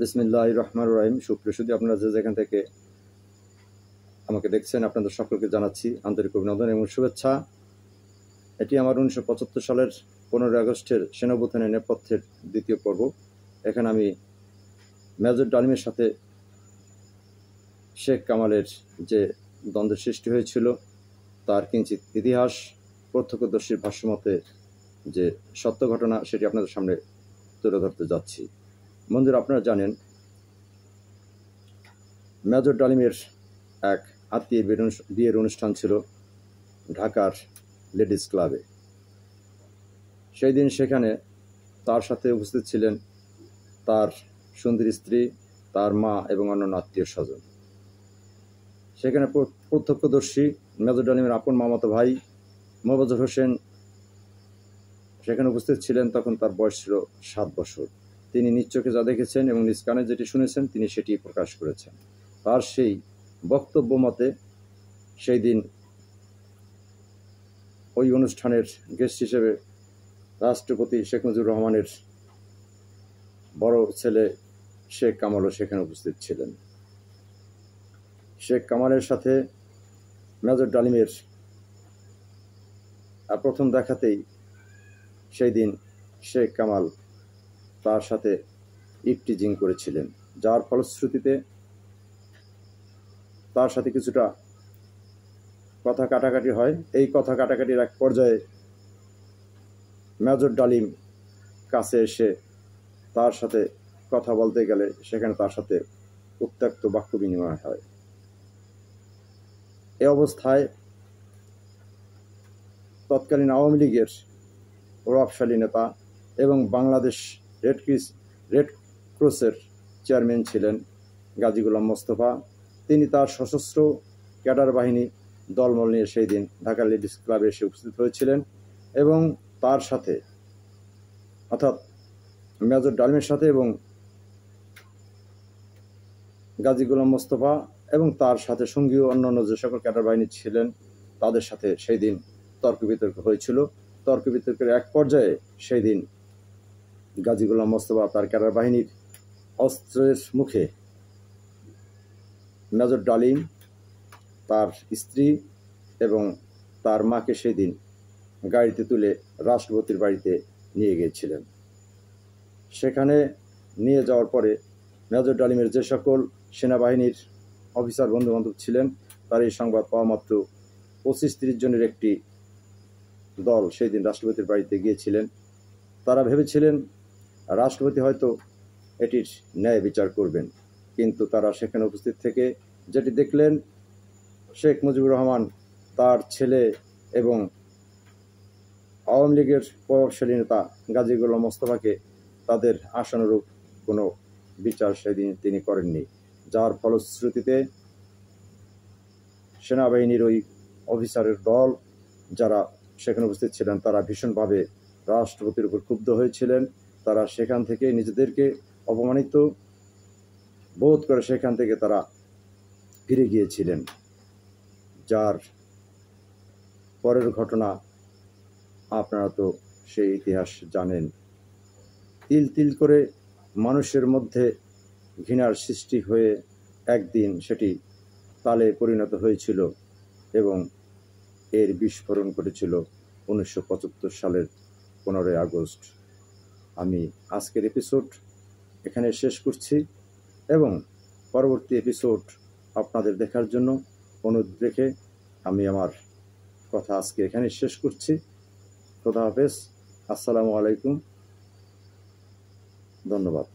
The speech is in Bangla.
বিসমিল্লাহির রহমানির রহিম। সুপ্রিয় সুধী, আপনারা যে যেখান থেকে আমাকে দেখছেন আপনাদের সকলকে জানাচ্ছি আন্তরিক অভিনন্দন এবং শুভেচ্ছা। এটি আমার 1975 সালের 15 আগস্টের সেনাঅভ্যুত্থানের নেপথ্যের দ্বিতীয় পর্ব। এখানে আমি মেজর ডালিমের সাথে শেখ কামালের যে দ্বন্দ্বের সৃষ্টি হয়েছিল তার কিঞ্চিত ইতিহাস, প্রত্যক্ষদর্শীর ভাষ্যমতে যে সত্য ঘটনা, সেটি আপনাদের সামনে তুলে ধরতে যাচ্ছি। বন্ধুরা, আপনারা জানেন মেজর ডালিমের এক আত্মীয়ের বিয়ের অনুষ্ঠান ছিল ঢাকার লেডিস ক্লাবে। সেই দিন সেখানে তার সাথে উপস্থিত ছিলেন তার সুন্দরী স্ত্রী, তার মা এবং অন্যান্য আত্মীয় স্বজন। সেখানে প্রত্যক্ষদর্শী মেজর ডালিমের আপন মামাতো ভাই মোবাজ্জের হোসেন সেখানে উপস্থিত ছিলেন। তখন তার বয়স ছিল 7 বছর। তিনি নিজ চোখে যা দেখেছেন এবং নিজ কানে যেটি শুনেছেন তিনি সেটি প্রকাশ করেছেন। তার সেই বক্তব্য মতে সেই দিন ওই অনুষ্ঠানের গেস্ট হিসেবে রাষ্ট্রপতি শেখ মুজিবুর রহমানের বড় ছেলে শেখ কামালও সেখানে উপস্থিত ছিলেন। শেখ কামালের সাথে মেজর ডালিমের প্রথম দেখাতেই সেই দিন শেখ কামাল তার সাথে ইফটিজিং করেছিলেন, যার ফলশ্রুতিতে তার সাথে কিছুটা কথা কাটাকাটি হয়। এই কথা কাটাকাটির এক পর্যায়ে মেজর ডালিম কাছে এসে তার সাথে কথা বলতে গেলে সেখানে তার সাথে উত্ত্যক্ত বাক্য বিনিময় হয়। এ অবস্থায় তৎকালীন আওয়ামী লীগের প্রভাবশালী নেতা এবং বাংলাদেশ রেড ক্রসের চেয়ারম্যান ছিলেন গাজী গোলাম মোস্তফা। তিনি তার সশস্ত্র ক্যাডার বাহিনী দলমল নিয়ে সেই দিন ঢাকা লেডিস ক্লাবে এসে উপস্থিত হয়েছিলেন এবং তার সাথে অর্থাৎ মেজর ডালিমের সাথে এবং গাজী গোলাম মোস্তফা এবং তার সাথে সঙ্গীয় অন্যান্য যে সকল ক্যাডার বাহিনী ছিলেন তাদের সাথে সেই দিন তর্ক বিতর্ক হয়েছিল। তর্ক বিতর্কের এক পর্যায়ে সেই দিন গাজী গোলাম মোস্তফা তার ক্যাডার বাহিনীর অস্ত্রের মুখে মেজর ডালিম, তার স্ত্রী এবং তার মাকে সেই দিন গাড়িতে তুলে রাষ্ট্রপতির বাড়িতে নিয়ে গিয়েছিলেন। সেখানে নিয়ে যাওয়ার পরে মেজর ডালিমের যে সকল সেনাবাহিনীর অফিসার বন্ধুবান্ধব ছিলেন তার এই সংবাদ পাওয়া মাত্র 25-30 জনের একটি দল সেই দিন রাষ্ট্রপতির বাড়িতে গিয়েছিলেন। তারা ভেবেছিলেন রাষ্ট্রপতি হয়তো এটির ন্যায় বিচার করবেন, কিন্তু তারা সেখানে উপস্থিত থেকে যেটি দেখলেন শেখ মুজিবুর রহমান তার ছেলে এবং আওয়ামী লীগের প্রভাবশালী নেতা গাজী গোলাম মোস্তফাকে তাদের আশানুরূপ কোনো বিচার সেদিন তিনি করেননি, যার ফলশ্রুতিতে সেনাবাহিনীর ওই অফিসারের দল যারা সেখানে উপস্থিত ছিলেন তারা ভীষণভাবে রাষ্ট্রপতির উপর ক্ষুব্ধ হয়েছিলেন। তারা সেখান থেকে নিজেদেরকে অপমানিত বোধ করে সেখান থেকে তারা ফিরে গিয়েছিলেন, যার পরের ঘটনা আপনারা তো সেই ইতিহাস জানেন। তিল তিল করে মানুষের মধ্যে ঘৃণার সৃষ্টি হয়ে একদিন সেটি তালে পরিণত হয়েছিল এবং এর বিস্ফোরণ ঘটেছিল 1975 সালের 15 আগস্ট। আমি আজকের এপিসোড এখানে শেষ করছি এবং পরবর্তী এপিসোড আপনাদের দেখার জন্য অনুরোধ রেখে আমি আমার কথা আজকে এখানে শেষ করছি। খোদা হাফেজ, আসসালামু আলাইকুম, ধন্যবাদ।